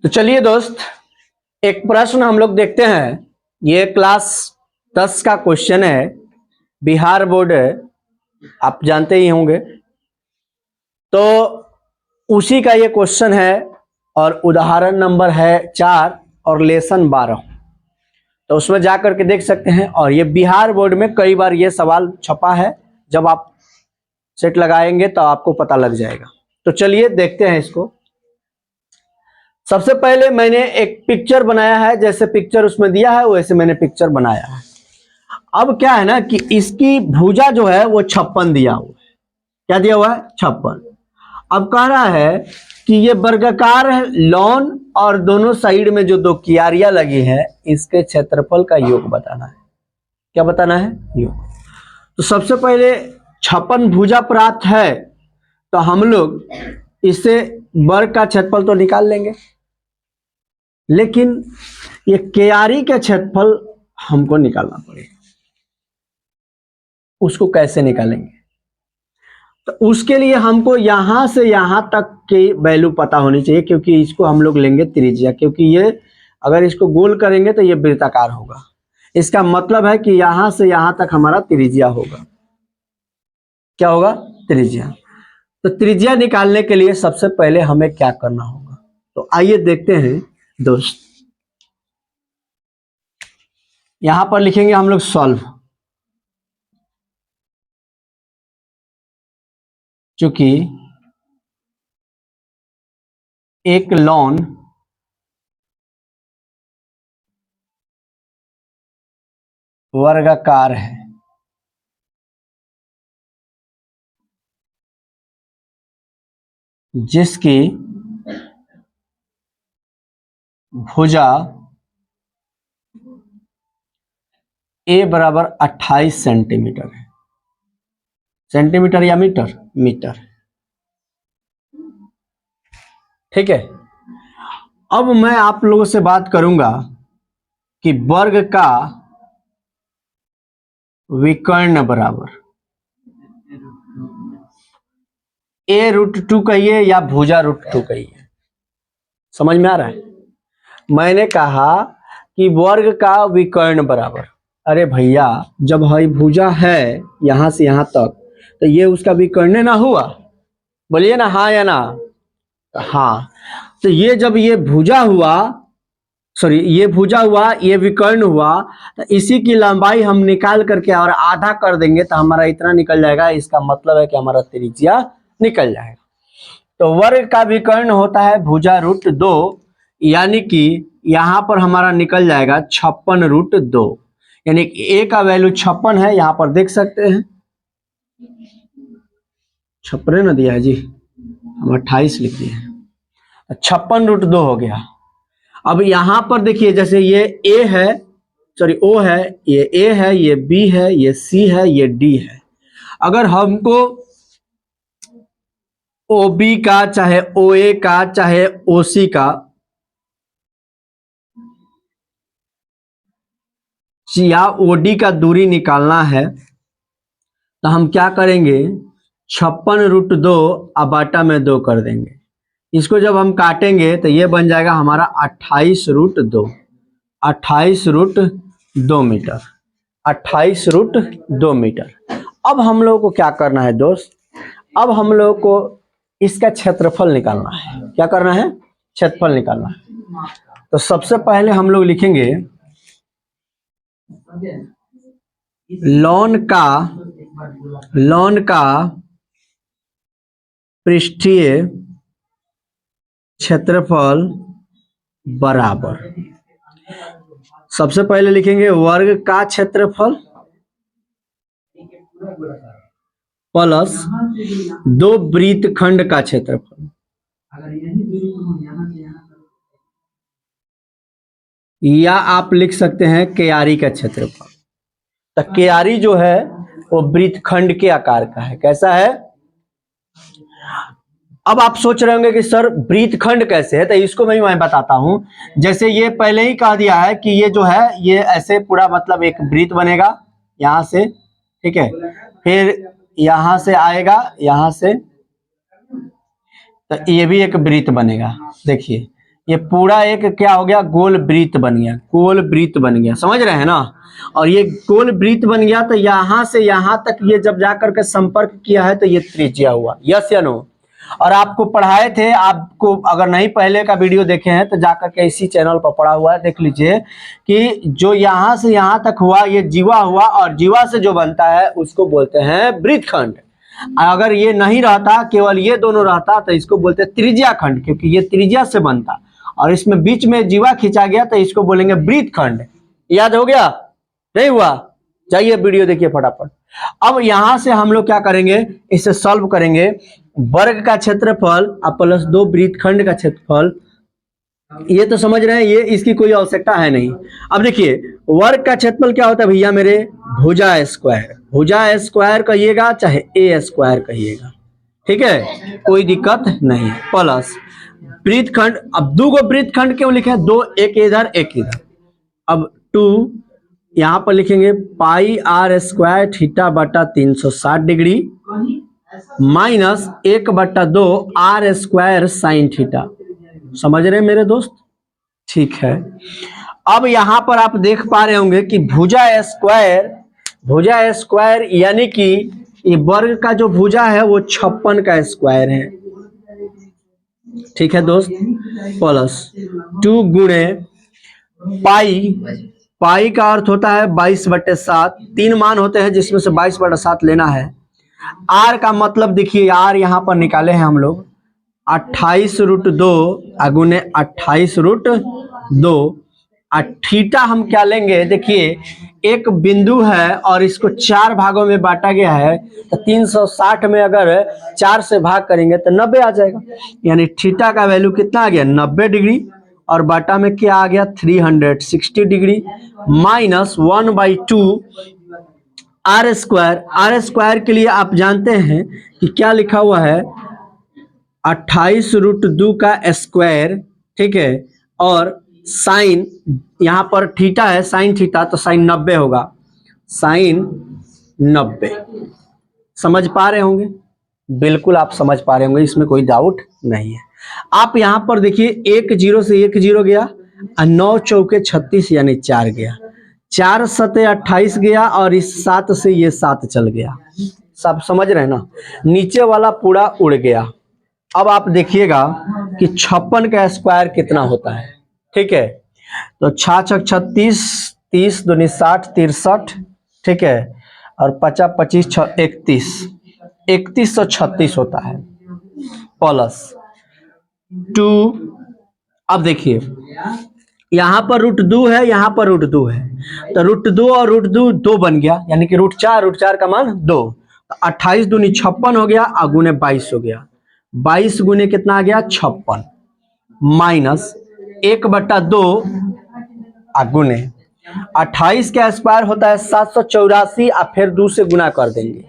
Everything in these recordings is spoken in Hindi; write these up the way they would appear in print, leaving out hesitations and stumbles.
तो चलिए दोस्त, एक प्रश्न हम लोग देखते हैं। ये क्लास 10 का क्वेश्चन है, बिहार बोर्ड है, आप जानते ही होंगे। तो उसी का ये क्वेश्चन है और उदाहरण नंबर है 4 और लेसन 12। तो उसमें जा करके देख सकते हैं। और ये बिहार बोर्ड में कई बार ये सवाल छपा है, जब आप सेट लगाएंगे तो आपको पता लग जाएगा। तो चलिए देखते हैं इसको। सबसे पहले मैंने एक पिक्चर बनाया है, जैसे पिक्चर उसमें दिया है वैसे मैंने पिक्चर बनाया है। अब क्या है ना कि इसकी भुजा जो है वो 56 दिया हुआ है। क्या दिया हुआ है? 56। अब कह रहा है कि ये वर्गाकार लॉन और दोनों साइड में जो दो कियारियां लगी हैं, इसके क्षेत्रफल का योग बताना है। क्या बताना है? योग। तो सबसे पहले 56 भुजा प्राप्त है, तो हम लोग इससे वर्ग का क्षेत्रफल तो निकाल लेंगे, लेकिन ये कियारी का क्षेत्रफल हमको निकालना पड़ेगा। उसको कैसे निकालेंगे? तो उसके लिए हमको यहां से यहां तक की वैल्यू पता होनी चाहिए, क्योंकि इसको हम लोग लेंगे त्रिज्या, क्योंकि ये अगर इसको गोल करेंगे तो ये वृत्ताकार होगा। इसका मतलब है कि यहां से यहां तक हमारा त्रिज्या होगा। क्या होगा? त्रिज्या। तो त्रिज्या निकालने के लिए सबसे पहले हमें क्या करना होगा, तो आइए देखते हैं दोस्त। यहां पर लिखेंगे हम लोग सॉल्व। चूंकि एक लॉन वर्गाकार है, जिसकी भुजा a बराबर 28 सेंटीमीटर है। सेंटीमीटर या मीटर? मीटर। ठीक है। अब मैं आप लोगों से बात करूंगा कि वर्ग का विकर्ण बराबर a√2 कहिए या भुजा √2 कहिए। समझ में आ रहा है? मैंने कहा कि वर्ग का विकर्ण बराबर, अरे भैया जब हई भुजा है यहां से यहां तक, तो ये उसका विकर्ण ना हुआ? बोलिए ना, हाँ या ना? हाँ। तो ये जब ये भुजा हुआ, सॉरी ये भुजा हुआ, ये विकर्ण हुआ, तो इसी की लंबाई हम निकाल करके और आधा कर देंगे तो हमारा इतना निकल जाएगा। इसका मतलब है कि हमारा त्रिज्या निकल जाएगा। तो वर्ग का विकर्ण होता है भुजा √2, यानी कि यहां पर हमारा निकल जाएगा 56√2, यानी a का वैल्यू 56 है। यहां पर देख सकते हैं 56 ना दिया है जी, हम 28 लिख दिए हैं। 56√2 हो गया। अब यहां पर देखिए, जैसे ये a है, सॉरी o है, ये a है, ये b है, ये c है, ये d है। अगर हमको OB का, चाहे OA का, चाहे OC का या OD का दूरी निकालना है, तो हम क्या करेंगे? 56√2 बटा में 2 कर देंगे। इसको जब हम काटेंगे तो ये बन जाएगा हमारा 28√2, 28√2 मीटर, 28√2 मीटर। अब हम लोग को क्या करना है दोस्त? अब हम लोग को इसका क्षेत्रफल निकालना है। क्या करना है? क्षेत्रफल निकालना है। तो सबसे पहले हम लोग लिखेंगे लॉन का पृष्ठीय क्षेत्रफल बराबर, सबसे पहले लिखेंगे वर्ग का क्षेत्रफल प्लस 2 वृत्तखंड का क्षेत्रफल, या आप लिख सकते हैं कियारी का क्षेत्रफल। तो कियारी जो है वो वृत्तखंड के आकार का है। कैसा है? अब आप सोच रहे होंगे कि सर वृत्तखंड कैसे है, तो इसको मैं बताता हूं। जैसे ये पहले ही कह दिया है कि ये जो है ये ऐसे पूरा मतलब एक वृत्त बनेगा यहां से, ठीक है, फिर यहां से आएगा, यहां से तो ये भी एक वृत्त बनेगा। देखिए ये पूरा एक क्या हो गया, गोल वृत्त बन गया, गोल वृत्त बन गया, समझ रहे हैं ना। और ये गोल वृत्त बन गया तो यहां से यहां तक ये जब जाकर के संपर्क किया है तो ये त्रिज्या हुआ, यस या नो। और आपको पढ़ाए थे, आपको अगर नहीं पहले का वीडियो देखे हैं तो जाकर के इसी चैनल पर पढ़ा हुआ है, देख लीजिए कि जो यहां से यहां तक हुआ ये जीवा हुआ, और जीवा से जो बनता है उसको बोलते हैं वृत्तखंड। अगर ये नहीं रहता, केवल ये दोनों रहता, तो इसको बोलते हैं त्रिज्या खंड, क्योंकि ये त्रिज्या से बनता और इसमें बीच में जीवा खींचा गया तो इसको बोलेंगे वृत्तखंड। याद हो गया? नहीं हुआ? जाइए वीडियो देखिए फटाफट। अब यहां से हम लोग क्या करेंगे, इसे सॉल्व करेंगे। वर्ग का क्षेत्रफल प्लस 2 वृत्तखंड का क्षेत्रफल, ये तो समझ रहे हैं, ये इसकी कोई आवश्यकता है नहीं। अब देखिए वर्ग का क्षेत्रफल क्या होता है भैया मेरे, भुजा स्क्वायर। भुजा स्क्वायर कहिएगा चाहे ए स्क्वायर कहिएगा, ठीक है, कोई दिक्कत नहीं। प्लस वृत्तखंड, अब 2 गो वृत्तखंड क्यों लिखे, 2, एक इधर एक इधर। अब 2 यहां पर लिखेंगे पाई आर स्क्वायर थीटा बटा 360 degree minus 1/2 r square sine theta. समझ रहे हैं मेरे दोस्त? ठीक है। अब यहां पर आप देख पा रहे होंगे कि भुजा स्क्वायर यानी कि ये वर्ग का जो भुजा है वो 56 का स्क्वायर है, ठीक है दोस्त। प्लस 2 गुणे पाई का अर्थ होता है 22/7, 3 मान होते हैं जिसमें से 22/7 लेना है। आर का मतलब देखिए, आर यहां पर निकाले हैं हम लोग 28√2 गुने 28√2। थीटा हम क्या लेंगे, देखिए एक बिंदु है और इसको 4 भागों में बांटा गया है, तो 360 में अगर 4 से भाग करेंगे तो 90 आ जाएगा। यानी थीटा का वैल्यू कितना आ गया, 90 डिग्री, और बाटा में क्या आ गया 360 degree, minus 1/2 r square. R square के लिए आप जानते हैं कि क्या लिखा हुआ है, 28√2 का स्क्वायर, ठीक है, और साइन यहां पर थीटा है, साइन थीटा, तो साइन 90 होगा, साइन 90। समझ पा रहे होंगे? बिल्कुल आप समझ पा रहे होंगे, इसमें कोई डाउट नहीं है। आप यहां पर देखिए 1 0 से 1 0 गया, 9 चौके 36 यानी 4 गया, 4 सते 28 गया, और इस 7 से ये 7 चल गया। सब समझ रहे हैं ना? नीचे वाला पूरा उड़ गया। अब आप देखिएगा कि 56 का स्क्वायर कितना होता है, ठीक है, तो 6 36, 30 दूनी 60, 63, ठीक है, और 50 25 31, 3136 होता है। प्लस 2, अब देखिए यहां पर √2 है, यहां पर √2 है, तो √2 और √2 बन गया, यानी कि √4 का मान 2, तो 28 दूनी 56 हो गया, गुने 22 हो गया, 22 गुने कितना आ गया 56, माइनस 1/2 गुने 28 का स्क्वायर होता है 784, और फिर 2 से गुना कर देंगे,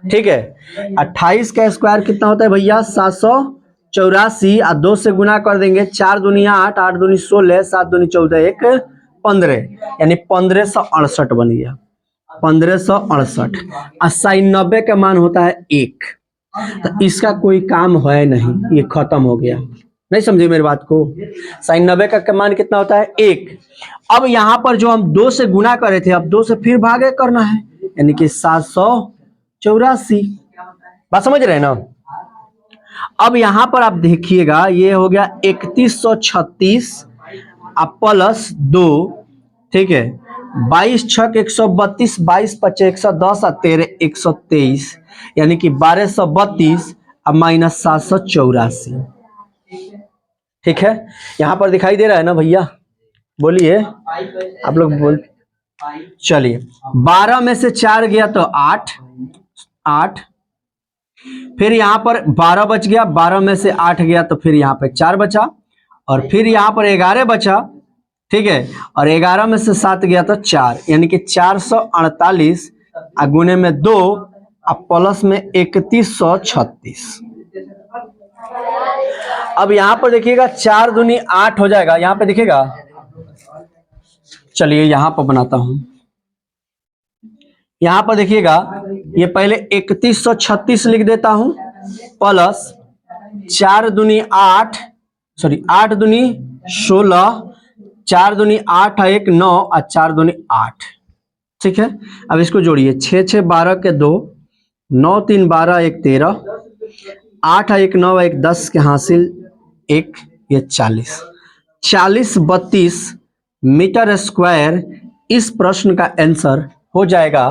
ठीक है। 28 का स्क्वायर कितना होता है भैया 784, और 2 से गुना कर देंगे, 4 दूनी 8, 8 दूनी 16, 7 दूनी 14, 1 15, यानी 1568 बन गया, 1568। और साइन 90 का मान होता है 1, तो इसका कोई काम है नहीं, ये खत्म हो गया। नहीं समझे मेरी बात को? साइन 90 का मान कितना होता है 1। अब यहां पर जो हम 2 से गुना करे थे, अब 2 से फिर भागे करना है, यानी कि 784। बात समझ रहे हैं ना? अब यहां पर आप देखिएगा ये हो गया 3136 प्लस 2, ठीक है, 22 छक 132, 22 पचे 110, और 13 123, यानी कि 1232 और माइनस 784, ठीक है। यहां पर दिखाई दे रहा है ना भैया? बोलिए आप लोग बोल। चलिए 12 में से 4 गया तो 8, फिर यहां पर 12 बच गया, 12 में से 8 गया तो फिर यहां पर 4 बचा, और फिर यहां पर 11 बचा, ठीक है, और 11 में से 7 गया तो 4, यानी कि 448 गुने में 2 और प्लस में 3136। अब यहां पर देखिएगा 4 दूनी 8 हो जाएगा, यहां पे दिखेगा। चलिए यहां पर बनाता हूं, यहां पर देखिएगा, ये पहले 3136 लिख देता हूं, प्लस 4 दूनी 8, सॉरी 8 दूनी 16, 4 दूनी 8 है 1 9 और 4 दूनी 8। ठीक है, अब इसको जोड़िए, 6 6 12 के 2, 9 3 12 1 13, 8 1 9 1 10 के हासिल 1, ये 40 32 मीटर स्क्वायर इस प्रश्न का आंसर हो जाएगा।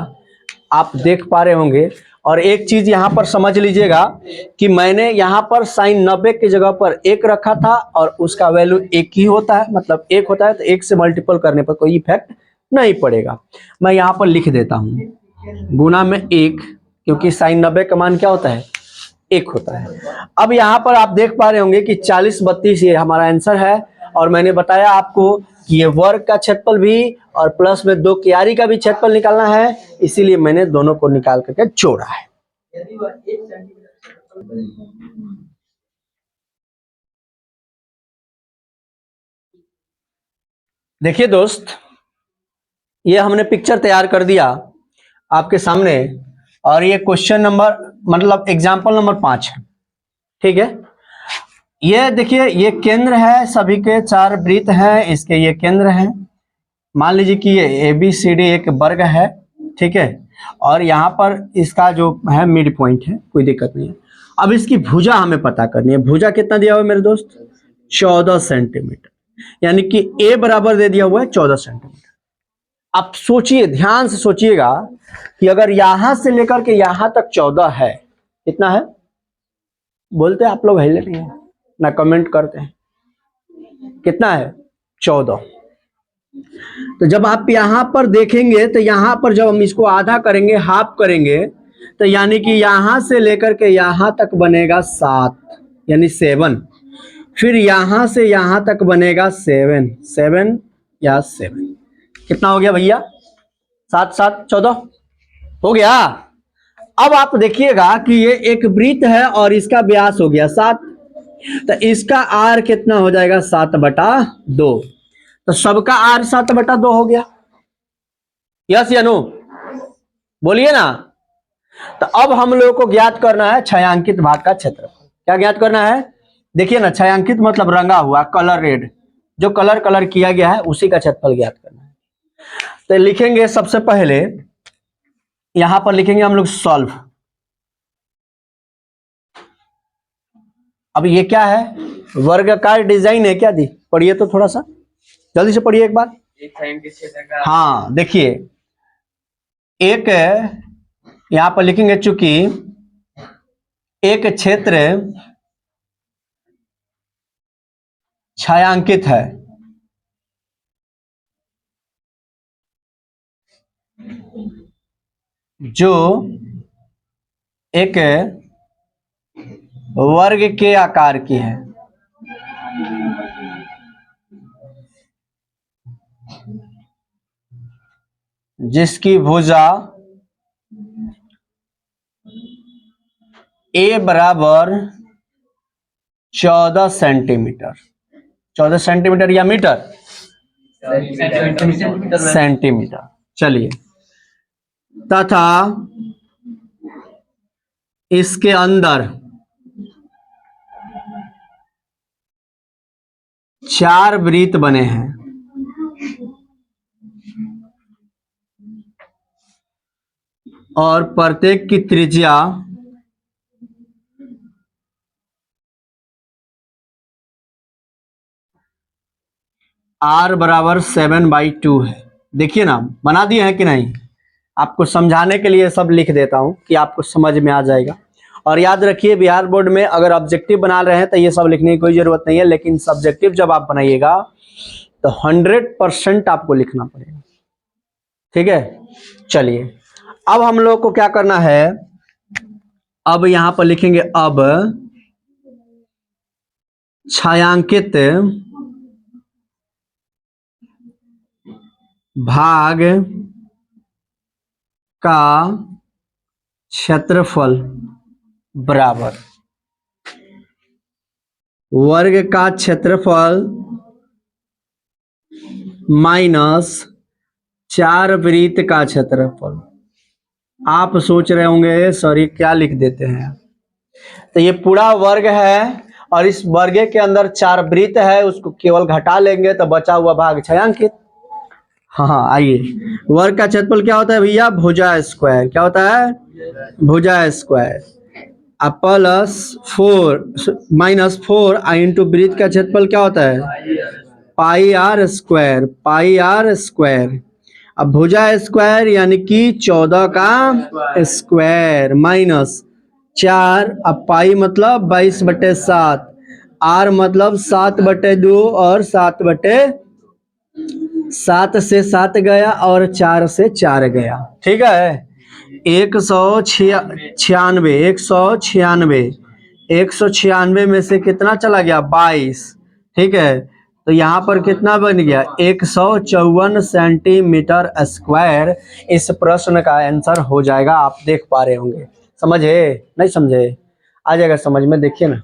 आप देख पा रहे होंगे। और एक चीज यहां पर समझ लीजिएगा कि मैंने यहां पर साइन 90 की जगह पर 1 रखा था और उसका वैल्यू 1 ही होता है, मतलब 1 होता है, तो 1 से मल्टीपल करने पर कोई इफेक्ट नहीं पड़ेगा। मैं यहां पर लिख देता हूं गुना में 1, क्योंकि साइन 90 का मान क्या होता है, 1 होता है। अब यहां पर आप देख पा रहे होंगे कि 40 32 ये हमारा आंसर है। और मैंने बताया आपको कि ये वर्ग का क्षेत्रफल भी और प्लस में 2 क्यारी का भी क्षेत्रफल निकालना है, इसीलिए मैंने दोनों को निकाल करके जोड़ा है। देखिए दोस्त, ये हमने पिक्चर तैयार कर दिया आपके सामने, और ये क्वेश्चन नंबर मतलब एग्जाम्पल नंबर 5 है। ठीक है, ये देखिए, ये केंद्र है, सभी के 4 वृत्त हैं, इसके ये केंद्र हैं। मान लीजिए कि ये ABCD एक वर्ग है, ठीक है, और यहाँ पर इसका जो है मिड पॉइंट है, कोई दिक्कत नहीं है। अब इसकी भुजा हमें पता करनी है। भुजा कितना दिया हुआ है मेरे दोस्त, 14 सेंटीमीटर, यानी कि A बराबर दे दिया हुआ है 14 सेंटीमीटर। अब सोचिए, ध्यान से सोचिएगा कि अगर यहां से लेकर के यहां तक 14 है, कितना है बोलते हैं आप लोग, है नहीं है ना, कमेंट करते हैं, कितना है 14। तो जब आप यहां पर देखेंगे तो यहां पर जब हम इसको आधा करेंगे, हाफ करेंगे, तो यानी कि यहां से लेकर के यहां तक बनेगा 7, यानी 7। फिर यहां से यहां तक बनेगा 7 7 या 7, कितना हो गया भैया, 7 7 14 हो गया। अब आप देखिएगा कि ये एक वृत्त है और इसका व्यास हो गया 7, तो इसका आर कितना हो जाएगा, 7/2। तो सबका आर 7/2 हो गया। यस या नो, बोलिए ना। तो अब हम लोग को ज्ञात करना है छायांकित भाग का क्षेत्रफल। क्या ज्ञात करना है, देखिए ना, छायांकित मतलब रंगा हुआ, कलर रेड, जो कलर किया गया है उसी का क्षेत्रफल ज्ञात करना है। तो लिखेंगे सबसे पहले, यहां पर लिखेंगे हम लोग सॉल्व। अब ये क्या है, वर्गाकार डिजाइन है क्या दी, पढ़िए तो थोड़ा सा जल्दी से पढ़िए एक बार। हाँ देखिए, एक यहां पर लिखेंगे, चूंकि एक क्षेत्र छायांकित है, जो एक वर्ग के आकार की है, जिसकी भुजा A बराबर 14 सेंटीमीटर, 14 सेंटीमीटर या मीटर, सेंटीमीटर, चलिए, तथा इसके अंदर 4 वृत्त बने हैं, और प्रत्येक की त्रिज्या 7/2 है। देखिए ना, बना दिए हैं कि नहीं, आपको समझाने के लिए सब लिख देता हूं कि आपको समझ में आ जाएगा। और याद रखिए, बिहार बोर्ड में अगर ऑब्जेक्टिव बना रहे हैं तो ये सब लिखने की कोई जरूरत नहीं है, लेकिन सब्जेक्टिव जब आप बनाइएगा तो 100% आपको लिखना पड़ेगा। ठीक है, चलिए, अब हम लोग को क्या करना है, अब यहां पर लिखेंगे, अब छायांकित भाग का क्षेत्रफल बराबर वर्ग का क्षेत्रफल माइनस 4 वृत्त का क्षेत्रफल। आप सोच रहे होंगे सॉरी क्या लिख देते हैं, तो ये पूरा वर्ग है और इस वर्ग के अंदर 4 वृत्त है, उसको केवल घटा लेंगे तो बचा हुआ भाग छायांकित। हाँ आइए, वर्ग का क्षेत्रफल क्या होता है भैया? भुजा स्क्वायर। क्या होता है? भुजा स्क्वायर। अब -4 इंटू वृत्त का क्षेत्रफल क्या होता है? Pi r square. Pi r square. अब भुजा स्क्वायर यानी कि 14 का स्क्वायर माइनस 4। अब पाई मतलब 22/7, आर मतलब 7/2 और 7 से 7 गया और 4 से 4 गया। ठीक है, 196 में से कितना चला गया? 22। ठीक है, तो यहाँ पर कितना बन गया? 154 सेंटीमीटर स्क्वायर इस प्रश्न का आंसर हो जाएगा। आप देख पा रहे होंगे। समझे? नहीं समझे? आ जाएगा समझ में। देखिए ना,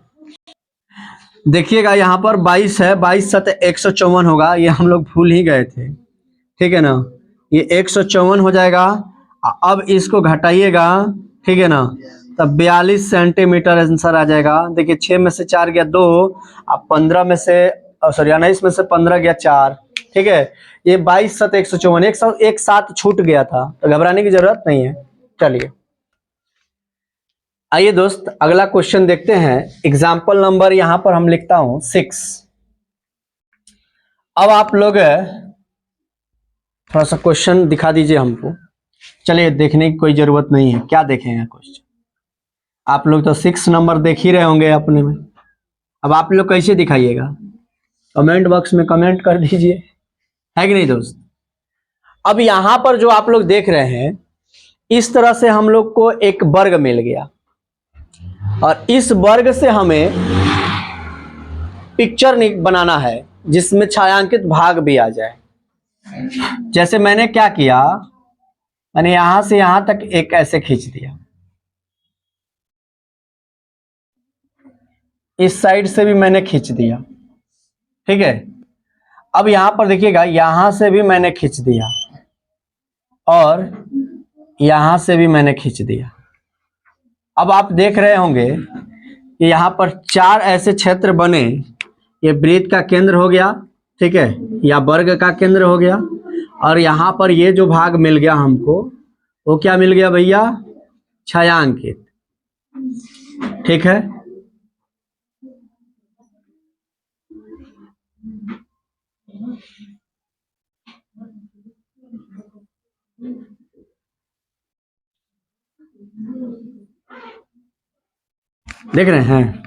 देखिएगा यहाँ पर 22 है, 22 7 154 होगा। ये हम लोग भूल ही गए थे। ठीक है ना, ये 154 हो जाएगा। अब इसको घटाइएगा, ठीक है ना, तब 42 सेंटीमीटर आंसर आ जाएगा। देखिए 6 में से 4 गया 2, अब 15 में से सॉरी 19 में से 15 गया 4। ठीक है, ये 22 7 154, एक साथ छूट गया था, तो घबराने की जरूरत नहीं है। चलिए आइए दोस्त, अगला क्वेश्चन देखते हैं। एग्जाम्पल नंबर यहां पर हम लिखता हूं 6। अब आप लोग थोड़ा सा क्वेश्चन दिखा दीजिए हमको। चलिए, देखने की कोई जरूरत नहीं है। क्या देखेंगे क्वेश्चन? आप लोग तो 6 नंबर देख ही रहे होंगे अपने में। अब आप लोग कैसे दिखाइएगा? कमेंट बॉक्स में कमेंट कर दीजिए, है कि नहीं दोस्त? अब यहां पर जो आप लोग देख रहे हैं, इस तरह से हम लोग को एक वर्ग मिल गया और इस वर्ग से हमें पिक्चर बनाना है जिसमें छायांकित भाग भी आ जाए। जैसे मैंने क्या किया, मैंने यहां से यहां तक एक ऐसे खींच दिया, इस साइड से भी मैंने खींच दिया। ठीक है, अब यहां पर देखिएगा, यहां से भी मैंने खींच दिया और यहां से भी मैंने खींच दिया। अब आप देख रहे होंगे कि यहां पर 4 ऐसे क्षेत्र बने। ये वृत्त का केंद्र हो गया, ठीक है, या वर्ग का केंद्र हो गया, और यहां पर ये जो भाग मिल गया हमको, वो क्या मिल गया भैया? छायांकित। ठीक है, देख रहे हैं?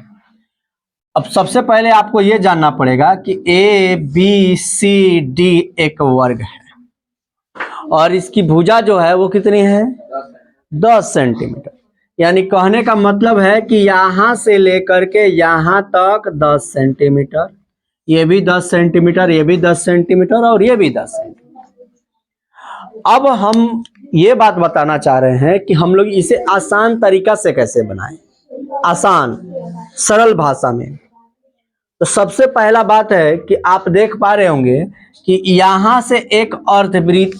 अब सबसे पहले आपको यह जानना पड़ेगा कि ए बी सी डी एक वर्ग है और इसकी भुजा जो है वो कितनी है? 10 सेंटीमीटर। यानी कहने का मतलब है कि यहां से लेकर के यहां तक 10 सेंटीमीटर, ये भी 10 सेंटीमीटर, ये भी 10 सेंटीमीटर और ये भी 10 सेंटीमीटर। अब हम ये बात बताना चाह रहे हैं कि हम लोग इसे आसान तरीका से कैसे बनाएं, आसान सरल भाषा में। तो सबसे पहला बात है कि आप देख पा रहे होंगे कि यहां से एक अर्धवृत्त,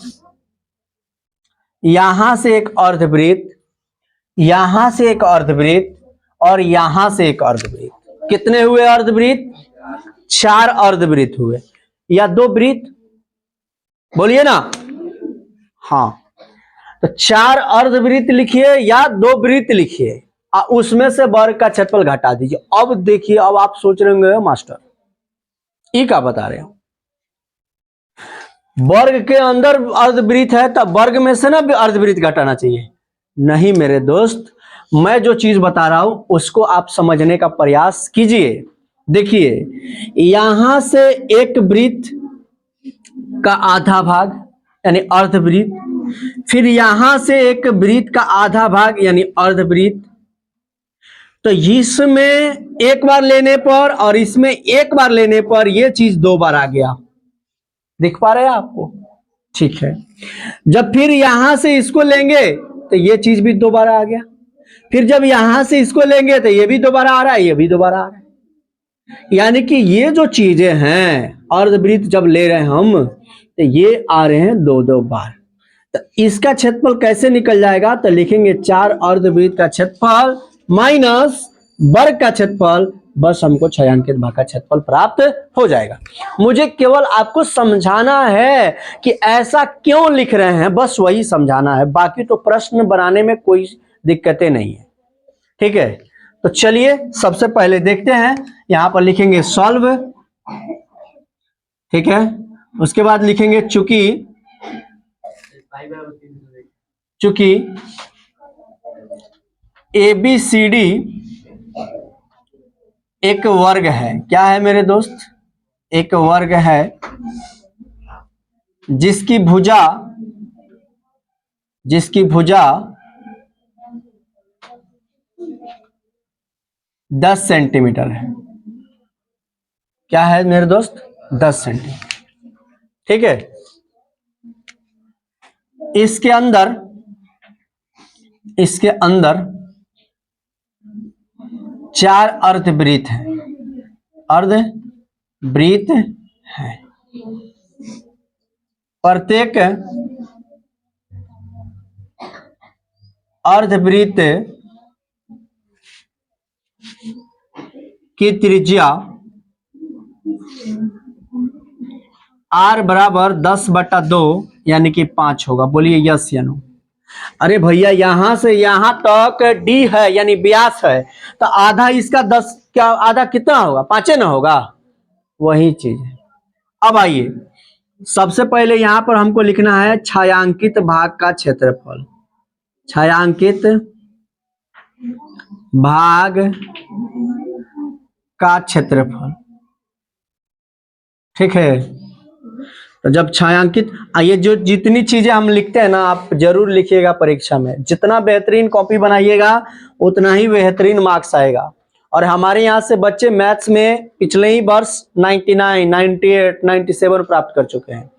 यहां से एक अर्धवृत्त, यहां से एक अर्धवृत्त और यहां से एक अर्धवृत्त। कितने हुए अर्धवृत्त? 4 अर्धवृत्त हुए, या 2 वृत्त? बोलिए ना। हाँ, तो 4 अर्धवृत्त लिखिए या 2 वृत्त लिखिए, उसमें से वर्ग का क्षेत्रफल घटा दीजिए। अब देखिए, अब आप सोच रहे होंगे मास्टर ये क्या बता रहे हो, वर्ग के अंदर अर्धवृत्त है तब वर्ग में से ना अर्धवृत्त घटाना चाहिए। नहीं मेरे दोस्त, मैं जो चीज बता रहा हूं उसको आप समझने का प्रयास कीजिए। देखिए, यहां से एक वृत्त का आधा भाग यानी अर्धवृत्त, फिर यहां से एक वृत्त का आधा भाग यानी अर्धवृत्त। तो इसमें एक बार लेने पर और इसमें एक बार लेने पर यह चीज 2 बार आ गया। दिख पा रहे हैं आपको? ठीक है, जब फिर यहां से इसको लेंगे तो ये चीज भी 2 बार आ गया, फिर जब यहां से इसको लेंगे तो ये भी दोबारा आ रहा है, ये भी दोबारा आ रहा है। यानी कि ये जो चीजें हैं अर्धवृत्त जब ले रहे हैं हम, तो ये आ रहे हैं 2-2 बार। तो इसका क्षेत्रफल कैसे निकल जाएगा? तो लिखेंगे 4 अर्धवृत्त का क्षेत्रफल माइनस वर्ग का क्षेत्रफल, बस हमको छायांकित भाग का क्षेत्रफल प्राप्त हो जाएगा। मुझे केवल आपको समझाना है कि ऐसा क्यों लिख रहे हैं, बस वही समझाना है, बाकी तो प्रश्न बनाने में कोई दिक्कतें नहीं है। ठीक है, तो चलिए सबसे पहले देखते हैं, यहां पर लिखेंगे सॉल्व, ठीक है, उसके बाद लिखेंगे चूंकि ABCD एक वर्ग है। क्या है मेरे दोस्त? एक वर्ग है जिसकी भुजा 10 सेंटीमीटर है। क्या है मेरे दोस्त? 10 सेंटीमीटर। ठीक है, इसके अंदर 4 अर्धवृत्त हैं, अर्धवृत्त है। प्रत्येक अर्धवृत्त की त्रिज्या R बराबर 10/2 यानी कि 5 होगा। बोलिए यस या नो। अरे भैया यहां से यहां तक D है यानी व्यास है, तो आधा इसका 10, क्या आधा कितना होगा? 5 ना होगा? वही चीज है। अब आइए, सबसे पहले यहां पर हमको लिखना है छायांकित भाग का क्षेत्रफल। छायांकित भाग का क्षेत्रफल, ठीक है। तो जब छायांकित, ये जो जितनी चीजें हम लिखते हैं ना, आप जरूर लिखिएगा परीक्षा में। जितना बेहतरीन कॉपी बनाइएगा उतना ही बेहतरीन मार्क्स आएगा। और हमारे यहाँ से बच्चे मैथ्स में पिछले ही वर्ष 99, 98, 97 प्राप्त कर चुके हैं।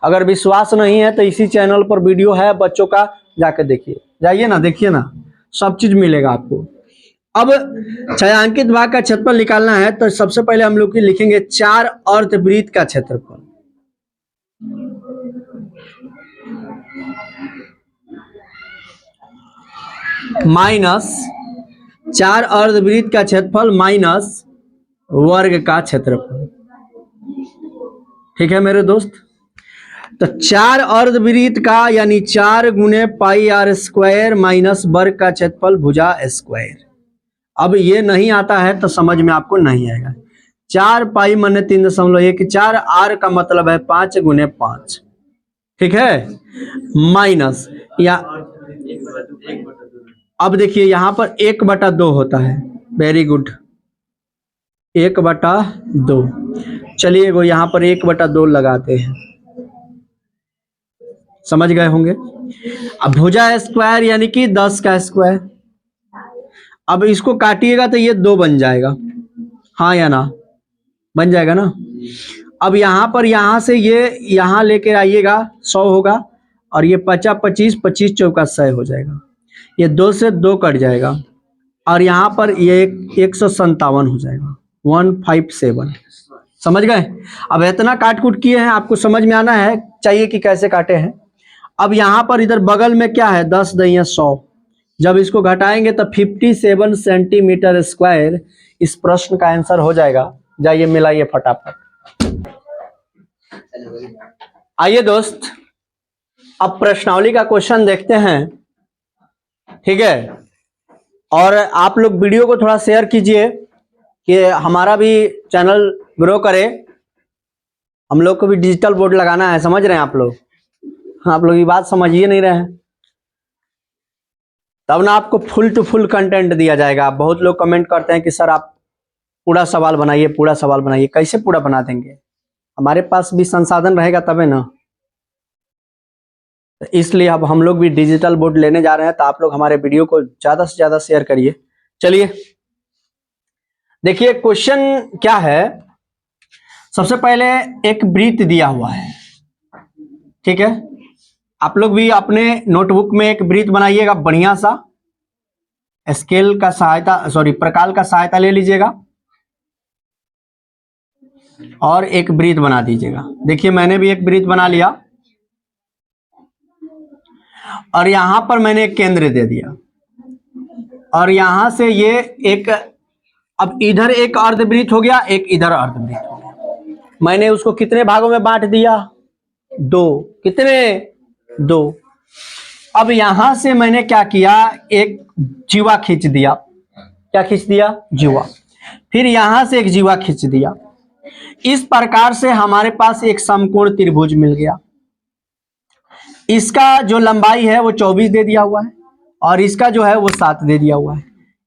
अगर विश्वास नहीं है तो इसी चैनल पर वीडियो है बच्चों का, जाकर देखिए, जाइए ना, देखिए ना, सब चीज मिलेगा आपको। अब छायांकित भाग का क्षेत्रफल निकालना है, तो सबसे पहले हम लोग लिखेंगे 4 अर्धवृत्त का क्षेत्रफल। माइनस 4 अर्धवृत्त का क्षेत्रफल माइनस वर्ग का क्षेत्रफल। ठीक है मेरे दोस्त, तो 4 अर्धवृत्त का यानी 4 गुने पाई r स्क्वायर माइनस वर्ग का क्षेत्रफल भुजा स्क्वायर। अब ये नहीं आता है तो समझ में आपको नहीं आएगा। 4 पाई माने 3.1, 4 r का मतलब है 5 गुने 5, ठीक है, माइनस या अब देखिए यहां पर 1/2 होता है। Very good, 1/2। चलिए वो यहां पर 1/2 लगाते हैं, समझ गए होंगे। अब भुजा स्क्वायर यानी कि 10 का स्क्वायर। अब इसको काटिएगा तो ये 2 बन जाएगा, हाँ या ना? बन जाएगा ना। अब यहां पर यहां से ये यहां लेकर आइएगा, 100 होगा, और ये 50 25 25 चौका 100 हो जाएगा। ये 2 से 2 कट जाएगा, और यहाँ पर ये 157 हो जाएगा, 157। समझ गए? अब इतना काट कूट किए हैं, आपको समझ में आना है चाहिए कि कैसे काटे हैं। अब यहाँ पर इधर बगल में क्या है? 10 × 100। जब इसको घटाएंगे तो 57 सेंटीमीटर स्क्वायर इस प्रश्न का आंसर हो जाएगा। जाइए मिलाइए फटाफट। आइए दोस्त, अब प्रश्नावली का क्वेश्चन देखते हैं, ठीक है। और आप लोग वीडियो को थोड़ा शेयर कीजिए कि हमारा भी चैनल ग्रो करे। हम लोग को भी डिजिटल बोर्ड लगाना है, समझ रहे हैं आप लोग? आप लोग ये बात समझिए नहीं रहे हैं, तब ना आपको फुल टू फुल कंटेंट दिया जाएगा। बहुत लोग कमेंट करते हैं कि सर आप पूरा सवाल बनाइए, पूरा सवाल बनाइए। कैसे पूरा बना देंगे? हमारे पास भी संसाधन रहेगा तबे ना। इसलिए अब हम लोग भी डिजिटल बोर्ड लेने जा रहे हैं, तो आप लोग हमारे वीडियो को ज्यादा से ज्यादा शेयर करिए। चलिए देखिए क्वेश्चन क्या है। सबसे पहले एक वृत्त दिया हुआ है, ठीक है। आप लोग भी अपने नोटबुक में एक वृत्त बनाइएगा, बढ़िया सा स्केल का सहायता, सॉरी प्रकाल का सहायता ले लीजिएगा और एक वृत्त बना दीजिएगा। देखिए मैंने भी एक वृत्त बना लिया, और यहां पर मैंने एक केंद्र दे दिया, और यहां से ये एक अब इधर एक अर्धवृत्त हो गया, एक इधर अर्धवृत्त हो गया। मैंने उसको कितने भागों में बांट दिया? 2। कितने? 2। अब यहां से मैंने क्या किया, एक जीवा खींच दिया। क्या खींच दिया? जीवा। फिर यहां से एक जीवा खींच दिया। इस प्रकार से हमारे पास एक समकोण त्रिभुज मिल गया। इसका जो लंबाई है वो 24 दे दिया हुआ है और इसका जो है वो 7 दे दिया हुआ है।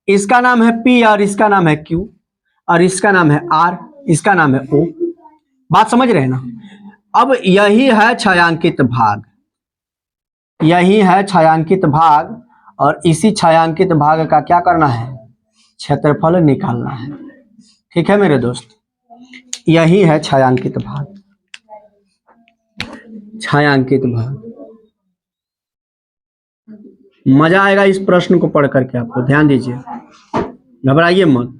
इसका नाम है P और इसका नाम है Q और इसका नाम है R, इसका नाम है O। बात समझ रहे हैं ना? अब यही है छायांकित भाग, यही है छायांकित भाग और इसी छायांकित भाग का क्या करना है? क्षेत्रफल निकालना है। ठीक है मेरे दोस्त, यही है छायांकित भाग, छायांकित भाग। मजा आएगा इस प्रश्न को पढ़ करके, आपको ध्यान दीजिए, घबराइए मत।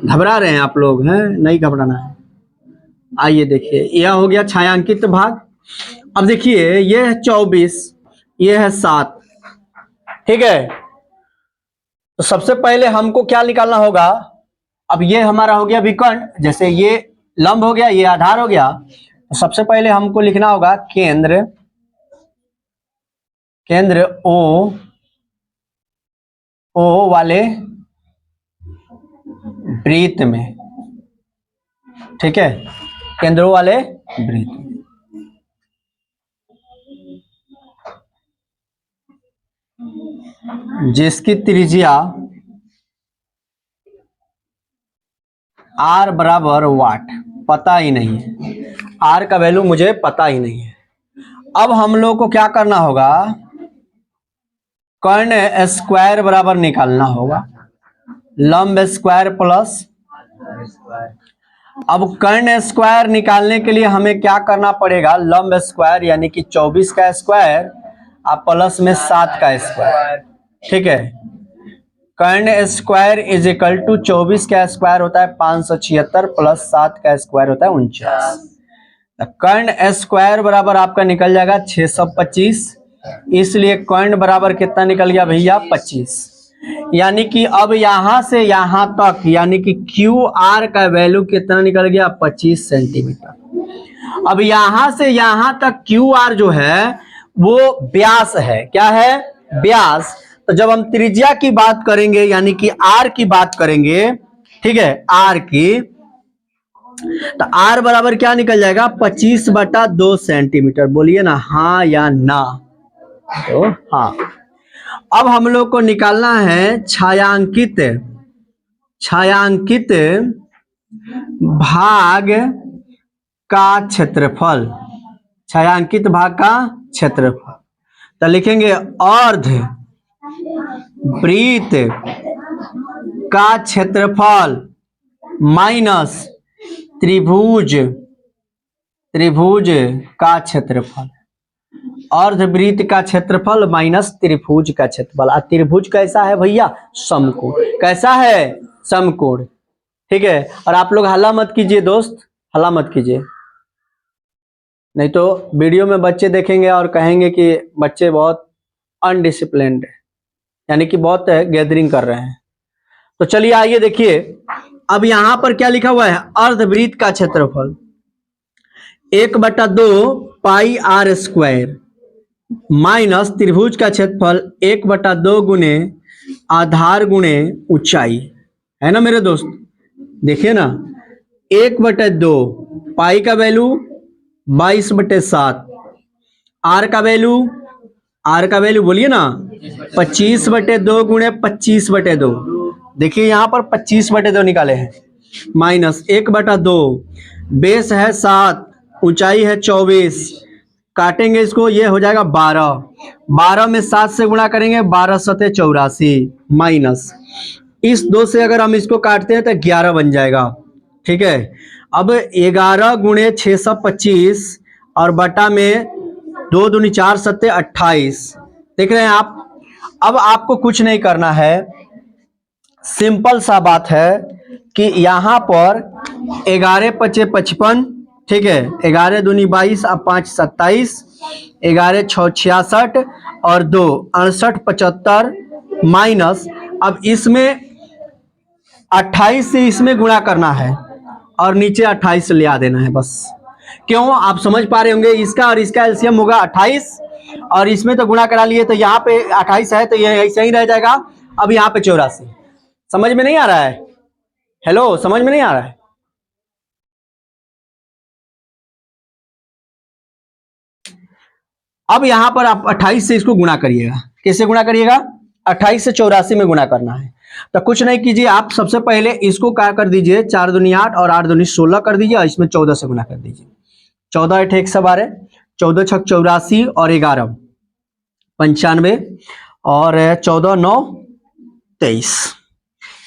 घबरा रहे हैं आप लोग? हैं, नहीं घबराना है। आइए देखिए, यह हो गया छायांकित भाग। अब देखिए, ये है 24, ये है 7। ठीक है, तो सबसे पहले हमको क्या निकालना होगा? अब ये हमारा हो गया विकर्ण, जैसे ये लंब हो गया, ये आधार हो गया। तो सबसे पहले हमको लिखना होगा केंद्र, केंद्र ओ वाले वृत्त में। ठीक है, केंद्र O वाले वृत्त में। जिसकी त्रिज्या R बराबर वाट, पता ही नहीं है, R का वैल्यू मुझे पता ही नहीं है। अब हम लोग को क्या करना होगा? कर्ण स्क्वायर बराबर निकालना होगा, लंब स्क्वायर प्लस। अब कर्ण स्क्वायर निकालने के लिए हमें क्या करना पड़ेगा? लंब स्क्वायर यानी कि 24 का स्क्वायर और प्लस में 7 का स्क्वायर। ठीक है, कर्ण स्क्वायर इज इक्वल टू 24 का स्क्वायर होता है 576 प्लस 7 का स्क्वायर होता है 49। कर्ण स्क्वायर बराबर आपका निकल जाएगा 625, इसलिए कर्ण बराबर कितना निकल गया भैया? 25। यानी कि अब यहां से यहां तक यानी कि QR का वैल्यू कितना निकल गया? 25 सेंटीमीटर। अब यहां से यहां तक QR जो है वो व्यास है। क्या है? व्यास। तो जब हम त्रिज्या की बात करेंगे यानी कि R की बात करेंगे, ठीक है, R की, तो R बराबर क्या निकल जाएगा? 25/2 सेंटीमीटर। बोलिए ना हाँ या ना? तो हाँ। अब हम लोग को निकालना है छायांकित, छायांकित भाग का क्षेत्रफल, छायांकित भाग का क्षेत्रफल। तो लिखेंगे अर्ध वृत्त का क्षेत्रफल माइनस त्रिभुज, त्रिभुज का क्षेत्रफल। अर्धवृत्त का क्षेत्रफल माइनस त्रिभुज का क्षेत्रफल। और त्रिभुज कैसा है भैया? समकोण। कैसा है? समकोण। ठीक है, और आप लोग हल्ला मत कीजिए दोस्त, हल्ला मत कीजिए, नहीं तो वीडियो में बच्चे देखेंगे और कहेंगे कि बच्चे बहुत अनडिसिप्लिन्ड है, यानी कि बहुत गैदरिंग कर रहे हैं। तो चलिए आइए देखिए, अब यहां पर क्या लिखा हुआ है? अर्धवृत्त का क्षेत्रफल 1/2 पाई R स्क्वायर माइनस त्रिभुज का क्षेत्रफल 1/2 गुने आधार गुने ऊंचाई, है ना मेरे दोस्त? देखिए ना, 1/2 पाई का वैल्यू 22/7, R का वैल्यू, R का वैल्यू बोलिए ना 25/2 गुणे 25/2। देखिए यहां पर 25/2 निकाले हैं, माइनस 1/2, बेस है 7, ऊंचाई है 24, काटेंगे इसको, ये हो जाएगा 12, 12 में 7 से गुणा करेंगे 12 सते 84, माइनस इस 2 से अगर हम इसको काटते हैं तो 11 बन जाएगा। ठीक है, अब 11 गुणे 625 और बटा में 2 दूनी 4 सत्ते 28। देख रहे हैं आप? अब आपको कुछ नहीं करना है, सिंपल सा बात है कि यहाँ पर 11 पचे 55, ठीक है, 11 दूनी 22 और 5 27, 11 6 66 और 2 68 75 माइनस, अब इसमें 28 से इसमें गुणा करना है और नीचे 28 ले आ देना है बस। क्यों, आप समझ पा रहे होंगे, इसका और इसका एलसीएम होगा 28 और इसमें तो गुणा करा लिए तो यहाँ पे 28 है तो ये ऐसे ही रह जाएगा। अब यहाँ पे 84। समझ में नहीं आ रहा है? हेलो, समझ में नहीं आ रहा है? अब यहां पर आप 28 से इसको गुणा करिएगा। कैसे गुणा करिएगा? 28 से 84 में गुणा करना है। तो कुछ नहीं कीजिए, आप सबसे पहले इसको क्या कर दीजिए, 4 दूनी 8 और 8 दूनी 16 कर दीजिए और इसमें 14 से गुणा कर दीजिए। 14 8 112, 14 6 84 और 11 95 और 14 9 23,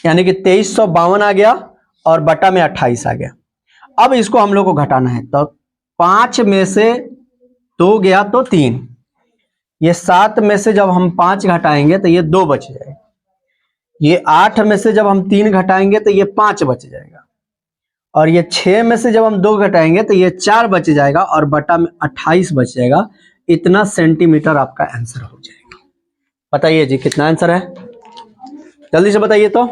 यानी कि 2352 आ गया और बटा में 28 आ गया। अब इसको हम लोग को घटाना है, तो 5 में से 2 गया तो 3, ये 7 में से जब हम 5 घटाएंगे तो ये 2 बच जाएगा, ये 8 में से जब हम 3 घटाएंगे तो ये 5 बच जाएगा, और ये 6 में से जब हम 2 घटाएंगे तो ये 4 बच जाएगा और बटा में 28 बच जाएगा। इतना सेंटीमीटर आपका आंसर हो जाएगा। बताइए जी कितना आंसर है, जल्दी से बताइए तो।